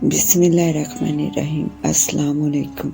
بسم اللہ الرحمن الرحیم۔ السلام علیکم۔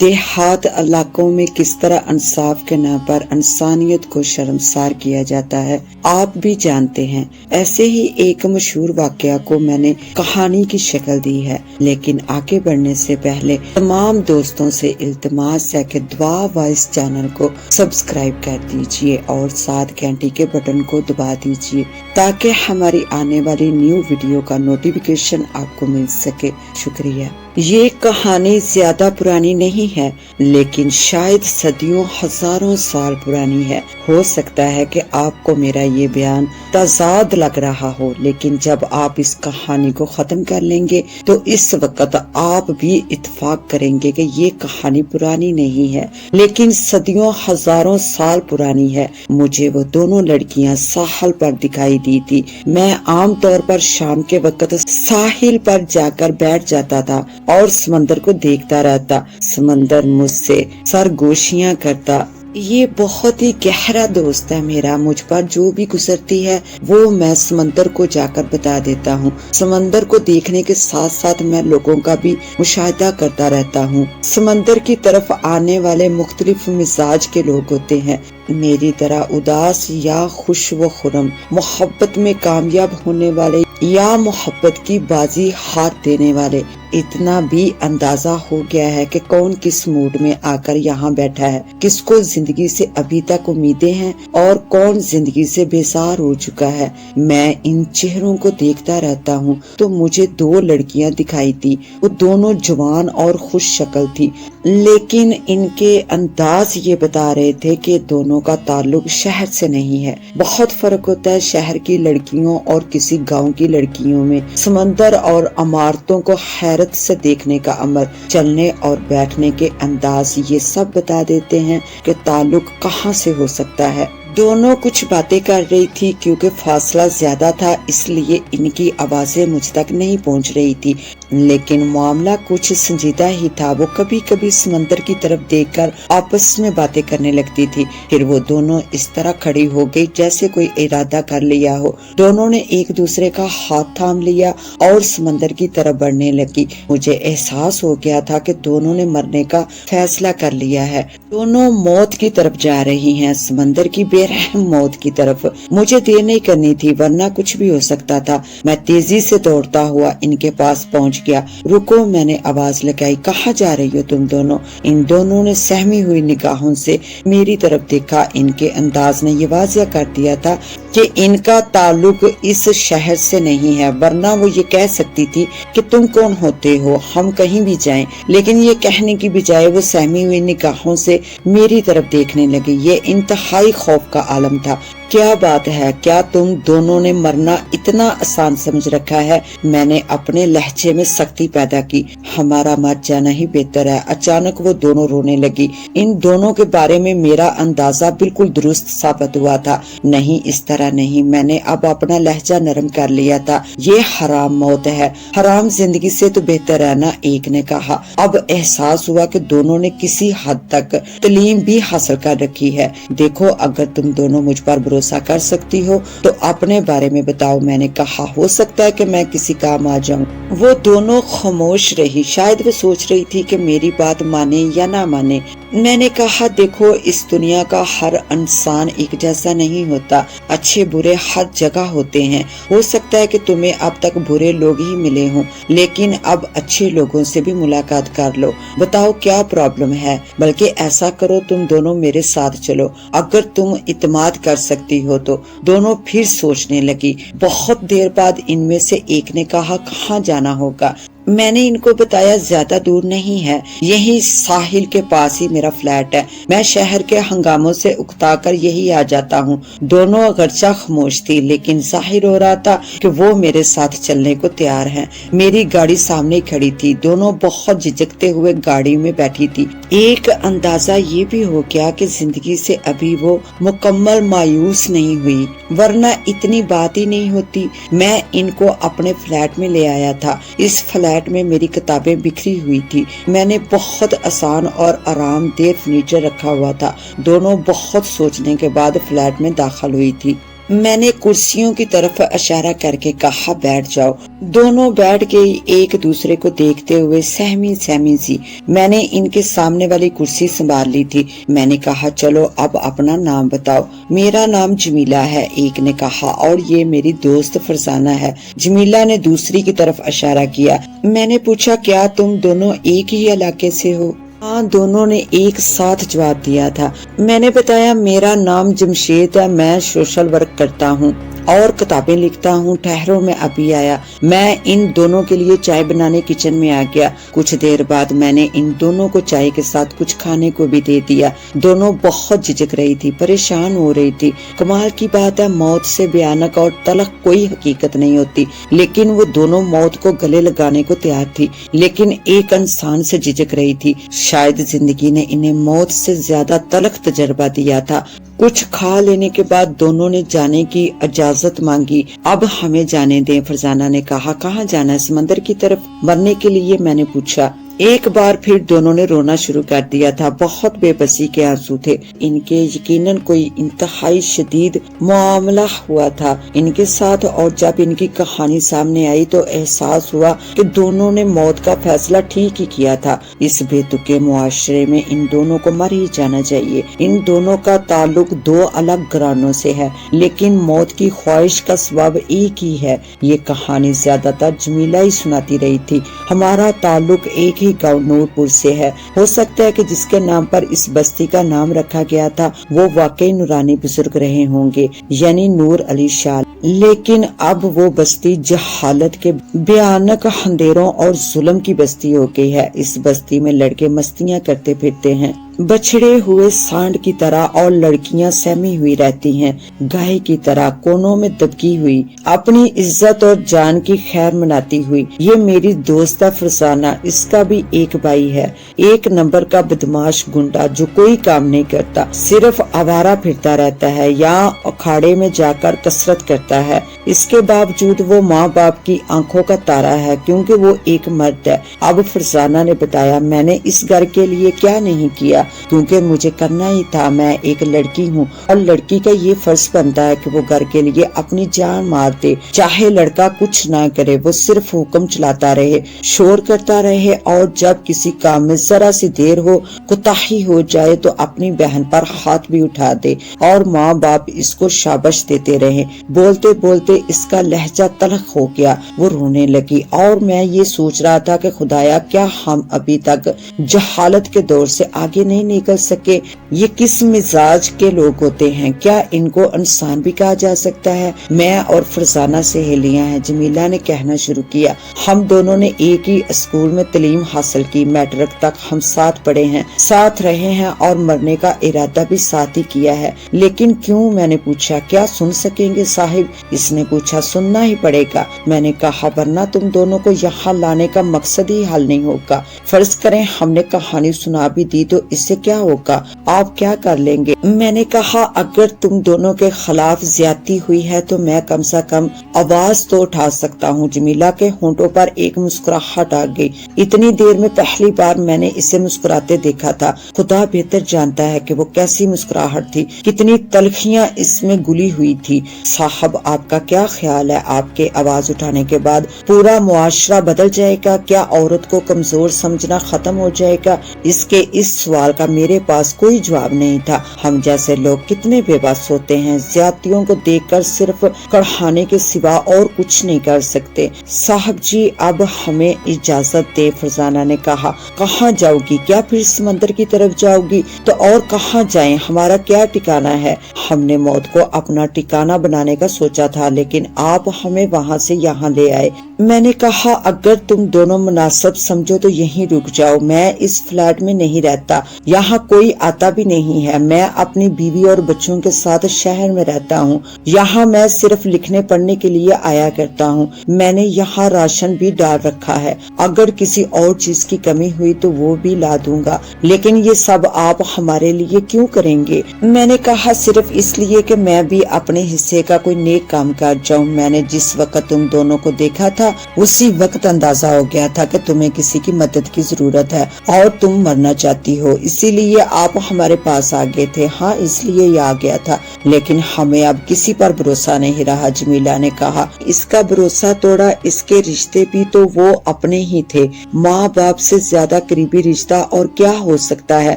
دیہات علاقوں میں کس طرح انصاف کے نام پر انسانیت کو شرمسار کیا جاتا ہے آپ بھی جانتے ہیں۔ ایسے ہی ایک مشہور واقعہ کو میں نے کہانی کی شکل دی ہے، لیکن آگے بڑھنے سے پہلے تمام دوستوں سے التماس ہے کہ دعا وائس چینل کو سبسکرائب کر دیجئے اور ساتھ گھنٹی کے بٹن کو دبا دیجئے تاکہ ہماری آنے والی نیو ویڈیو کا نوٹیفیکیشن آپ کو مل سکے۔ شکریہ۔ یہ کہانی زیادہ پرانی نہیں ہے، لیکن شاید صدیوں ہزاروں سال پرانی ہے۔ ہو سکتا ہے کہ آپ کو میرا یہ بیان تضاد لگ رہا ہو، لیکن جب آپ اس کہانی کو ختم کر لیں گے تو اس وقت آپ بھی اتفاق کریں گے کہ یہ کہانی پرانی نہیں ہے، لیکن صدیوں ہزاروں سال پرانی ہے۔ مجھے وہ دونوں لڑکیاں ساحل پر دکھائی دی تھی۔ میں عام طور پر شام کے وقت ساحل پر جا کر بیٹھ جاتا تھا اور سمندر کو دیکھتا رہتا۔ سمندر مجھ سے سرگوشیاں کرتا۔ یہ بہت ہی گہرا دوست ہے میرا، مجھ پر جو بھی گزرتی ہے وہ میں سمندر کو جا کر بتا دیتا ہوں۔ سمندر کو دیکھنے کے ساتھ ساتھ میں لوگوں کا بھی مشاہدہ کرتا رہتا ہوں۔ سمندر کی طرف آنے والے مختلف مزاج کے لوگ ہوتے ہیں، میری طرح اداس یا خوش و خرم، محبت میں کامیاب ہونے والے یا محبت کی بازی ہاتھ دینے والے۔ اتنا بھی اندازہ ہو گیا ہے کہ کون کس موڈ میں آ کر یہاں بیٹھا ہے، کس کو زندگی سے ابھی تک امیدیں ہیں اور کون زندگی سے بیزار ہو چکا ہے۔ میں ان چہروں کو دیکھتا رہتا ہوں تو مجھے دو لڑکیاں دکھائی تھی۔ وہ دونوں جوان اور خوش شکل تھی، لیکن ان کے انداز یہ بتا رہے تھے کہ دونوں کا تعلق شہر سے نہیں ہے۔ بہت فرق ہوتا ہے شہر کی لڑکیوں اور کسی گاؤں کی لڑکیوں میں۔ سمندر اور عمارتوں کو حیرت سے دیکھنے کا عمل، چلنے اور بیٹھنے کے انداز، یہ سب بتا دیتے ہیں کہ تعلق کہاں سے ہو سکتا ہے۔ دونوں کچھ باتیں کر رہی تھی، کیونکہ فاصلہ زیادہ تھا اس لیے ان کی آوازیں مجھ تک نہیں پہنچ رہی تھی، لیکن معاملہ کچھ سنجیدہ ہی تھا۔ وہ کبھی کبھی سمندر کی طرف دیکھ کر آپس میں باتیں کرنے لگتی تھی، پھر وہ دونوں اس طرح کھڑی ہو گئی جیسے کوئی ارادہ کر لیا ہو۔ دونوں نے ایک دوسرے کا ہاتھ تھام لیا اور سمندر کی طرف بڑھنے لگی۔ مجھے احساس ہو گیا تھا کہ دونوں نے مرنے کا فیصلہ کر لیا ہے، دونوں موت کی طرف جا رہی ہیں، سمندر کی بے رحم موت کی طرف۔ مجھے دیر نہیں کرنی تھی ورنہ کچھ بھی ہو سکتا تھا۔ میں تیزی سے دوڑتا ہوا ان کے پاس پہنچ گیا۔ رکو، میں نے آواز لگائی، کہاں جا رہی ہو تم دونوں؟ ان دونوں نے سہمی ہوئی نگاہوں سے میری طرف دیکھا۔ ان کے انداز نے یہ واضح کر دیا تھا کہ ان کا تعلق اس شہر سے نہیں ہے، ورنہ وہ یہ کہہ سکتی تھی کہ تم کون ہوتے ہو، ہم کہیں بھی جائیں، لیکن یہ کہنے کی بجائے وہ سہمی ہوئی نگاہوں سے میری طرف دیکھنے لگی۔ یہ انتہائی خوف کا عالم تھا۔ کیا بات ہے، کیا تم دونوں نے مرنا اتنا آسان سمجھ رکھا ہے؟ میں نے اپنے لہجے میں سختی پیدا کی۔ ہمارا مر جانا ہی بہتر ہے۔ اچانک وہ دونوں رونے لگی۔ ان دونوں کے بارے میں میرا اندازہ بالکل درست ثابت ہوا تھا۔ نہیں، اس طرح نہیں۔ میں نے اب اپنا لہجہ نرم کر لیا تھا۔ یہ حرام موت ہے، حرام زندگی سے تو بہتر ہے نا، ایک نے کہا۔ اب احساس ہوا کہ دونوں نے کسی حد تک تعلیم بھی حاصل کر رکھی ہے۔ دیکھو، اگر تم دونوں مجھ پر بھروسہ کر سکتی ہو تو اپنے بارے میں بتاؤ، میں نے کہا۔ ہو سکتا ہے کہ میں کسی کام آ جاؤں۔ وہ دونوں خاموش رہی، شاید وہ سوچ رہی تھی کہ میری بات مانے یا نہ مانے۔ میں نے کہا، دیکھو، اس دنیا کا ہر انسان ایک جیسا نہیں ہوتا، اچھے برے ہر جگہ ہوتے ہیں۔ ہو سکتا ہے کہ تمہیں اب تک برے لوگ ہی ملے ہوں، لیکن اب اچھے لوگوں سے بھی ملاقات کر لو۔ بتاؤ کیا پرابلم ہے؟ بلکہ ایسا کرو، تم دونوں میرے ساتھ چلو، اگر تم اعتماد کر سکتی ہو تو۔ دونوں پھر سوچنے لگی۔ بہت دیر بعد ان میں سے ایک نے کہا، کہاں جانا ہوگا؟ میں نے ان کو بتایا زیادہ دور نہیں ہے، یہی ساحل کے پاس ہی میرا فلیٹ ہے، میں شہر کے ہنگاموں سے اکتا کر یہی آ جاتا ہوں۔ دونوں اگرچہ خاموش تھی، لیکن ظاہر ہو رہا تھا کہ وہ میرے ساتھ چلنے کو تیار ہیں۔ میری گاڑی سامنے کھڑی تھی، دونوں بہت جھجکتے ہوئے گاڑی میں بیٹھی تھی۔ ایک اندازہ یہ بھی ہو گیا کہ زندگی سے ابھی وہ مکمل مایوس نہیں ہوئی، ورنہ اتنی بات ہی نہیں ہوتی۔ میں ان کو اپنے فلیٹ میں لے آیا تھا۔ اس فلیٹ میں میری کتابیں بکھری ہوئی تھی۔ میں نے بہت آسان اور آرام دہ فرنیچر رکھا ہوا تھا۔ دونوں بہت سوچنے کے بعد فلیٹ میں داخل ہوئی تھی۔ میں نے کرسیوں کی طرف اشارہ کر کے کہا بیٹھ جاؤ۔ دونوں بیٹھ گئی، ایک دوسرے کو دیکھتے ہوئے سہمی سہمی سی۔ میں نے ان کے سامنے والی کرسی سنبھال لی تھی۔ میں نے کہا چلو اب اپنا نام بتاؤ۔ میرا نام جمیلہ ہے، ایک نے کہا، اور یہ میری دوست فرزانہ ہے۔ جمیلہ نے دوسری کی طرف اشارہ کیا۔ میں نے پوچھا کیا تم دونوں ایک ہی علاقے سے ہو؟ ہاں، دونوں نے ایک ساتھ جواب دیا تھا۔ میں نے بتایا میرا نام جمشید ہے، میں سوشل ورک کرتا ہوں اور کتابیں لکھتا ہوں، ٹھہرو میں ابھی آیا۔ میں ان دونوں کے لیے چائے بنانے کچن میں آ گیا۔ کچھ دیر بعد میں نے ان دونوں کو چائے کے ساتھ کچھ کھانے کو بھی دے دیا۔ دونوں بہت جھجک رہی تھی، پریشان ہو رہی تھی۔ کمال کی بات ہے، موت سے بھیانک اور تلخ کوئی حقیقت نہیں ہوتی، لیکن وہ دونوں موت کو گلے لگانے کو تیار تھی، لیکن ایک انسان سے جھجک رہی تھی۔ شاید زندگی نے انہیں موت سے زیادہ تلخ تجربہ دیا تھا۔ کچھ کھا لینے کے بعد دونوں نے جانے کی اجازت مانگی۔ اب ہمیں جانے دیں، فرزانہ نے کہا۔ کہاں جانا ہے؟ سمندر کی طرف؟ مرنے کے لیے، میں نے پوچھا۔ ایک بار پھر دونوں نے رونا شروع کر دیا تھا، بہت بے بسی کے آنسو تھے۔ ان کے یقیناً کوئی انتہائی شدید معاملہ ہوا تھا ان کے ساتھ، اور جب ان کی کہانی سامنے آئی تو احساس ہوا کہ دونوں نے موت کا فیصلہ ٹھیک ہی کیا تھا۔ اس بے تکے معاشرے میں ان دونوں کو مر ہی جانا چاہیے۔ ان دونوں کا تعلق دو الگ گھرانوں سے ہے، لیکن موت کی خواہش کا سبب ایک ہی ہے۔ یہ کہانی زیادہ تر جمیلہ ہی سناتی رہی تھی۔ ہمارا تعلق ایک گاؤں نور پور سے ہے۔ ہو سکتا ہے کہ جس کے نام پر اس بستی کا نام رکھا گیا تھا وہ واقعی نورانی بزرگ رہے ہوں گے، یعنی نور علی شاہ، لیکن اب وہ بستی جہالت کے بھیانک اندھیروں اور ظلم کی بستی ہو گئی ہے۔ اس بستی میں لڑکے مستیاں کرتے پھرتے ہیں، بچھڑے ہوئے سانڈ کی طرح، اور لڑکیاں سہمی ہوئی رہتی ہیں، گائے کی طرح کونوں میں دبکی ہوئی، اپنی عزت اور جان کی خیر مناتی ہوئی۔ یہ میری دوست فرزانہ، اس کا بھی ایک بھائی ہے، ایک نمبر کا بدماش گنڈا جو کوئی کام نہیں کرتا، صرف آوارہ پھرتا رہتا ہے یا اکھاڑے میں جا کر کسرت کرتا ہے۔ اس کے باوجود وہ ماں باپ کی آنکھوں کا تارا ہے، کیونکہ وہ ایک مرد ہے۔ اب فرزانہ نے بتایا میں نے اس گھر کے لیے کیا نہیں کیا، کیونکہ مجھے کرنا ہی تھا۔ میں ایک لڑکی ہوں اور لڑکی کا یہ فرض بنتا ہے کہ وہ گھر کے لیے اپنی جان مار دے، چاہے لڑکا کچھ نہ کرے، وہ صرف حکم چلاتا رہے، شور کرتا رہے، اور جب کسی کام میں ذرا سی دیر ہو، کوتاہی ہو جائے تو اپنی بہن پر ہاتھ بھی اٹھا دے، اور ماں باپ اس کو شابش دیتے رہے۔ بولتے بولتے اس کا لہجہ تلخ ہو گیا، وہ رونے لگی، اور میں یہ سوچ رہا تھا کہ خدایا کیا ہم ابھی تک جہالت کے دور سے آگے نہیں نکل سکے؟ یہ کس مزاج کے لوگ ہوتے ہیں؟ کیا ان کو انسان بھی کہا جا سکتا ہے؟ میں اور فرزانہ سہیلیاں ہیں، جمیلہ نے کہنا شروع کیا۔ ہم دونوں نے ایک ہی اسکول میں تعلیم حاصل کی، میٹرک تک ہم ساتھ پڑھے ہیں، ساتھ رہے ہیں، اور مرنے کا ارادہ بھی ساتھ ہی کیا ہے۔ لیکن کیوں؟ میں نے پوچھا۔ کیا سن سکیں گے صاحب؟ اس نے پوچھا۔ سننا ہی پڑے گا، میں نے کہا، ورنہ تم دونوں کو یہاں لانے کا مقصد ہی حل نہیں ہوگا۔ فرض کریں ہم نے کہانی سنا بھی دی تو اس سے کیا ہوگا؟ آپ کیا کر لیں گے؟ میں نے کہا اگر تم دونوں کے خلاف زیادتی ہوئی ہے تو میں کم سے کم آواز تو اٹھا سکتا ہوں۔ جمیلہ کے ہونٹوں پر ایک مسکراہٹ آ گئی۔ اتنی دیر میں پہلی بار میں نے اسے مسکراتے دیکھا تھا۔ خدا بہتر جانتا ہے کہ وہ کیسی مسکراہٹ تھی، کتنی تلخیاں اس میں گلی ہوئی تھی۔ صاحب آپ کا کیا خیال ہے؟ آپ کے آواز اٹھانے کے بعد پورا معاشرہ بدل جائے گا؟ کیا عورت کو کمزور سمجھنا ختم ہو جائے گا؟ اس سوال کا میرے پاس کوئی جواب نہیں تھا۔ ہم جیسے لوگ کتنے بے بس ہوتے ہیں، زیادتیوں کو دیکھ کر صرف کڑھانے کے سوا اور کچھ نہیں کر سکتے۔ صاحب جی اب ہمیں اجازت دے، فرزانہ نے کہا۔ کہاں جاؤ گی؟ کیا پھر سمندر کی طرف جاؤ گی؟ تو اور کہاں جائیں؟ ہمارا کیا ٹھکانہ ہے؟ ہم نے موت کو اپنا ٹھکانہ بنانے کا سوچا تھا، لیکن آپ ہمیں وہاں سے یہاں لے آئے۔ میں نے کہا اگر تم دونوں مناسب سمجھو تو یہیں رک جاؤ، میں اس فلیٹ میں نہیں رہتا، یہاں کوئی آتا بھی نہیں ہے، میں اپنی بیوی اور بچوں کے ساتھ شہر میں رہتا ہوں، یہاں میں صرف لکھنے پڑھنے کے لیے آیا کرتا ہوں، میں نے یہاں راشن راشن بھی ڈال رکھا ہے، اگر کسی اور چیز کی کمی ہوئی تو وہ بھی لا دوں گا، لیکن یہ سب آپ ہمارے لیے کیوں کریں گے؟ میں نے کہا صرف اس لیے کہ میں بھی اپنے حصے کا کوئی نیک کام کر جاؤں۔ میں نے جس وقت تم دونوں کو دیکھا تھا اسی وقت اندازہ ہو گیا تھا کہ تمہیں کسی کی مدد کی ضرورت ہے اور تم مرنا چاہتی ہو، اسی لیے آپ ہمارے پاس آ گئے تھے۔ ہاں، اس لیے یہ آ گیا تھا، لیکن ہمیں اب کسی پر بھروسہ نہیں رہا، جمیلہ نے کہا۔ اس کا بھروسہ توڑا، اس کے رشتے بھی تو وہ اپنے ہی تھے، ماں باپ سے زیادہ قریبی رشتہ اور کیا ہو سکتا ہے؟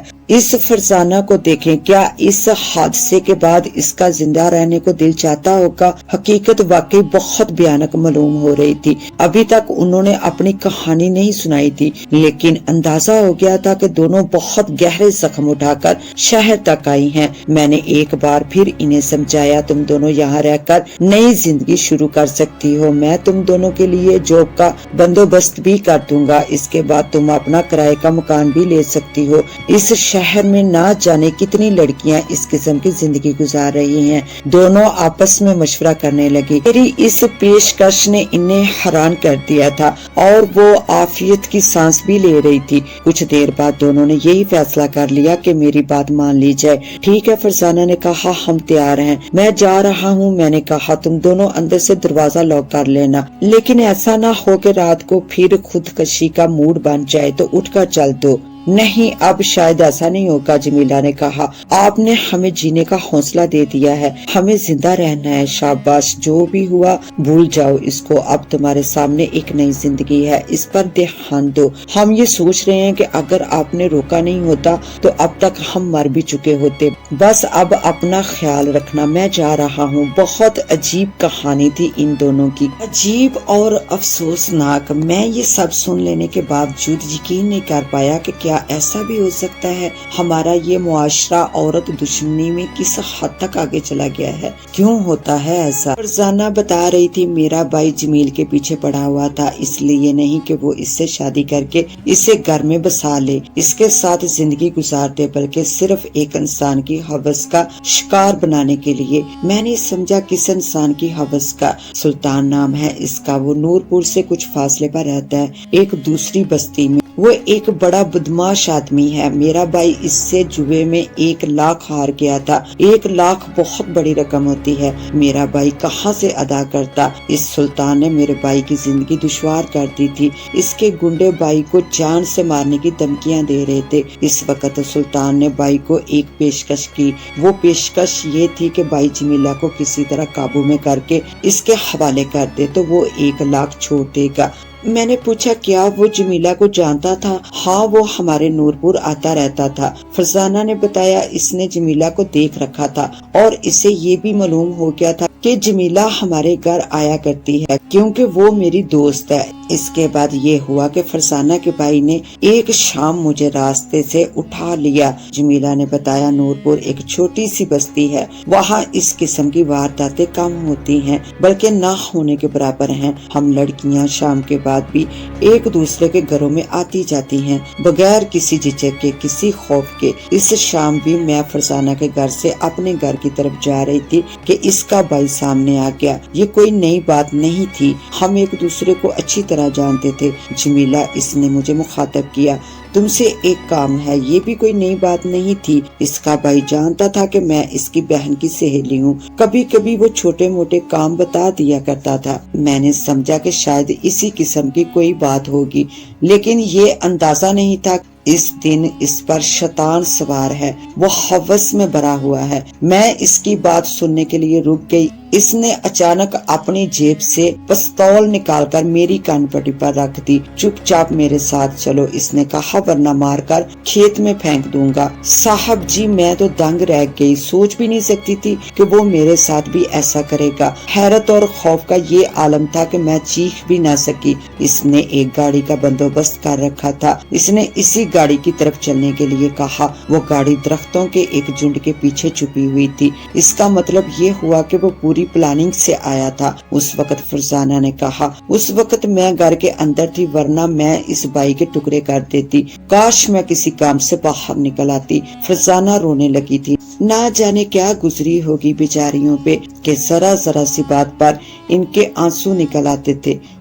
اس فرزانہ کو دیکھیں، کیا اس حادثے کے بعد اس کا زندہ رہنے کو دل چاہتا ہوگا؟ حقیقت واقعی بہت بھیانک معلوم ہو رہی تھی۔ ابھی تک انہوں نے اپنی کہانی نہیں سنائی تھی، لیکن اندازہ ہو گیا تھا کہ دونوں بہت گہرے زخم اٹھا کر شہر تک آئی ہیں۔ میں نے ایک بار پھر انہیں سمجھایا، تم دونوں یہاں رہ کر نئی زندگی شروع کر سکتی ہو، میں تم دونوں کے لیے جاب کا بندوبست بھی کر دوں گا، اس کے بعد تم اپنا کرائے کا مکان بھی لے سکتی ہو۔ اس شہر میں نہ جانے کتنی لڑکیاں اس قسم کی زندگی گزار رہی ہیں۔ دونوں آپس میں مشورہ کرنے لگی۔ میری اس پیشکش نے انہیں حیران کر دیا تھا اور وہ عافیت کی سانس بھی لے رہی تھی۔ کچھ دیر بعد دونوں نے یہی فیصلہ کر لیا کہ میری بات مان لی جائے۔ ٹھیک ہے، فرزانہ نے کہا، ہم تیار ہیں، میں جا رہا ہوں۔ میں نے کہا، تم دونوں اندر سے دروازہ لاک کر لینا، لیکن ایسا نہ ہو کہ رات کو پھر خودکشی کا موڈ بن جائے تو اٹھ کر چل دو۔ نہیں، اب شاید ایسا نہیں ہوگا، جمیلہ نے کہا، آپ نے ہمیں جینے کا حوصلہ دے دیا ہے، ہمیں زندہ رہنا ہے۔ شاباش، جو بھی ہوا بھول جاؤ اس کو، اب تمہارے سامنے ایک نئی زندگی ہے، اس پر دھیان دو۔ ہم یہ سوچ رہے ہیں کہ اگر آپ نے روکا نہیں ہوتا تو اب تک ہم مر بھی چکے ہوتے۔ بس اب اپنا خیال رکھنا، میں جا رہا ہوں۔ بہت عجیب کہانی تھی ان دونوں کی، عجیب اور افسوسناک۔ میں یہ سب سن لینے کے باوجود یقین نہیں کر پایا کہ کیا ایسا بھی ہو سکتا ہے؟ ہمارا یہ معاشرہ عورت دشمنی میں کس حد تک آگے چلا گیا ہے؟ کیوں ہوتا ہے ایسا؟ فرزانہ بتا رہی تھی، میرا بھائی جمیل کے پیچھے پڑا ہوا تھا، اس لیے نہیں کہ وہ اس سے شادی کر کے اسے گھر میں بسا لے، اس کے ساتھ زندگی گزار دے، بلکہ صرف ایک انسان کی ہوس کا شکار بنانے کے لیے۔ میں نے سمجھا کس انسان کی ہوس کا؟ سلطان نام ہے اس کا، وہ نور پور سے کچھ فاصلے پر رہتا ہے، ایک دوسری بستی میں۔ وہ ایک بڑا بدماش آدمی ہے۔ میرا بھائی اس سے جوئے میں 1 لاکھ ہار گیا تھا۔ 1 لاکھ بہت بڑی رقم ہوتی ہے، میرا بھائی کہاں سے ادا کرتا؟ اس سلطان نے میرے بھائی کی زندگی دشوار کر دی تھی، اس کے گنڈے بھائی کو جان سے مارنے کی دھمکیاں دے رہے تھے۔ اس وقت سلطان نے بھائی کو ایک پیشکش کی، وہ پیشکش یہ تھی کہ بھائی جمیلہ کو کسی طرح قابو میں کر کے اس کے حوالے کر دے تو وہ 1 لاکھ چھوڑ دے گا۔ میں نے پوچھا، کیا وہ جمیلہ کو جانتا تھا؟ ہاں، وہ ہمارے نور پور آتا رہتا تھا۔ فرزانہ نے بتایا، اس نے جمیلہ کو دیکھ رکھا تھا اور اسے یہ بھی معلوم ہو گیا تھا کہ جمیلہ ہمارے گھر آیا کرتی ہے کیونکہ وہ میری دوست ہے۔ اس کے بعد یہ ہوا کہ فرزانہ کے بھائی نے ایک شام مجھے راستے سے اٹھا لیا۔ جمیلہ نے بتایا، نور پور ایک چھوٹی سی بستی ہے، وہاں اس قسم کی وارداتیں کم ہوتی ہیں، بلکہ نہ ہونے کے برابر ہیں۔ ہم لڑکیاں شام کے بعد بھی ایک دوسرے کے گھروں میں آتی جاتی ہیں بغیر کسی جھجک کے، کسی خوف کے۔ اس شام بھی میں فرزانہ کے گھر سے اپنے گھر کی طرف جا رہی تھی کہ اس کا بھائی سامنے آ گیا۔ یہ کوئی نئی بات نہیں تھی، ہم ایک دوسرے کو اچھی طرح جانتے تھے۔ جمیلہ، اس نے مجھے مخاطب کیا، تم سے ایک کام ہے۔ یہ بھی کوئی نئی بات نہیں تھی، اس کا بھائی جانتا تھا کہ میں اس کی بہن کی سہیلی ہوں، کبھی کبھی وہ چھوٹے موٹے کام بتا دیا کرتا تھا۔ میں نے سمجھا کہ شاید اسی قسم کی کوئی بات ہوگی، لیکن یہ اندازہ نہیں تھا اس دن اس پر شیطان سوار ہے، وہ ہوس میں بھرا ہوا ہے۔ میں اس کی بات سننے کے لیے رک گئی۔ اس نے اچانک اپنی جیب سے پستول نکال کر میری کان پٹی پر رکھ دی۔ چپ چاپ میرے ساتھ چلو، اس نے کہا، ورنہ مار کر کھیت میں پھینک دوں گا۔ صاحب جی، میں تو دنگ رہ گئی، سوچ بھی نہیں سکتی تھی کہ وہ میرے ساتھ بھی ایسا کرے گا۔ حیرت اور خوف کا یہ عالم تھا کہ میں چیخ بھی نہ سکی۔ اس نے ایک گاڑی کا بندوبست کر رکھا تھا، اس نے اسی گاڑی کی طرف چلنے کے لیے کہا۔ وہ گاڑی درختوں کے ایک جھنڈ کے پیچھے چھپی ہوئی تھی، اس کا مطلب یہ ہوا کہ وہ پوری پلاننگ سے آیا تھا۔ اس وقت فرزانہ نے کہا، اس وقت میں گھر کے اندر تھی، ورنہ میں اس بھائی کے ٹکڑے کر دیتی، کاش میں کسی کام سے باہر نکل آتی۔ فرزانہ رونے لگی تھی، نہ جانے کیا گزری ہوگی بیچاریوں پہ کہ ذرا ذرا سی بات پر ان کے آنسو نکل آتے تھے۔